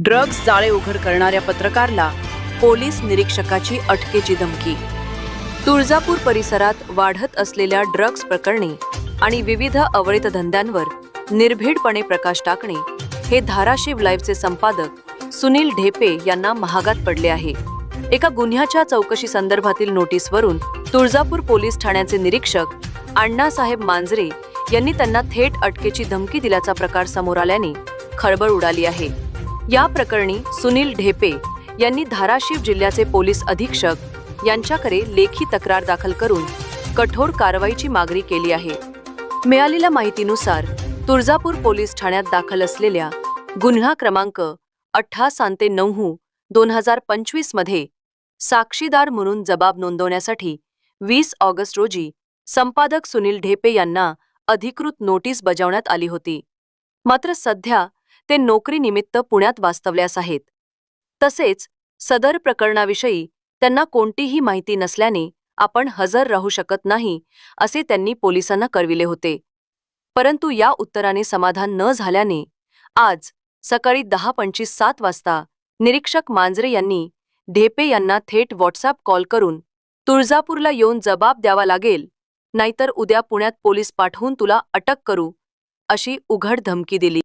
Drugs जाळे उघड करणाऱ्या पत्रकारला पोलीस निरीक्षकाची अटकेची धमकी। तुळजापूर परिसरात वाढत असलेल्या ड्रग्ज प्रकरणी आणि विविध अवैध धंद्यांवर निर्भीडपणे प्रकाश टाकणे हे धाराशिव लाईव्हचे संपादक सुनील ढेपे यांना महागात पडले आहे। एका गुन्ह्याच्या चौकशी संदर्भातील नोटीसवरून तुळजापूर पोलीस ठाण्याचे निरीक्षक अण्णासाहेब मांजरे यांनी त्यांना थेट अटकेची धमकी दिल्याचा प्रकार समोर आल्याने खळबळ उडाली आहे। या प्रकरणी सुनील ढेपे यांनी धाराशिव जिल्ह्याचे पोलीस अधीक्षक यांच्याकडे लेखी तक्रार दाखल करून कठोर कारवाईची मागणी केली आहे। मिळालेल्या माहितीनुसार तुळजापूर पोलीस ठाण्यात दाखल असलेल्या गुन्हा क्रमांक 18/9/2025 मध्ये साक्षीदार म्हणून जबाब नोंदवण्यासाठी 20 ऑगस्ट रोजी संपादक सुनील ढेपे यांना अधिकृत नोटीस बजावण्यात आली होती। मात्र सध्या ते नोकरीनिमित्त पुण्यात वास्तव्यास आहेत। तसेच सदर प्रकरणाविषयी त्यांना कोणतीही माहिती नसल्याने आपण हजर राहू शकत नाही असे त्यांनी पोलिसांना कळविले होते। परंतु या उत्तराने समाधान न झाल्याने आज सकाळी 10:25 वाजता निरीक्षक मांजरे यांनी ढेपे यांना थेट व्हॉट्सअप कॉल करून तुळजापूरला येऊन जबाब द्यावा लागेल, नाहीतर उद्या पुण्यात पोलीस पाठवून तुला अटक करू अशी उघड धमकी दिली।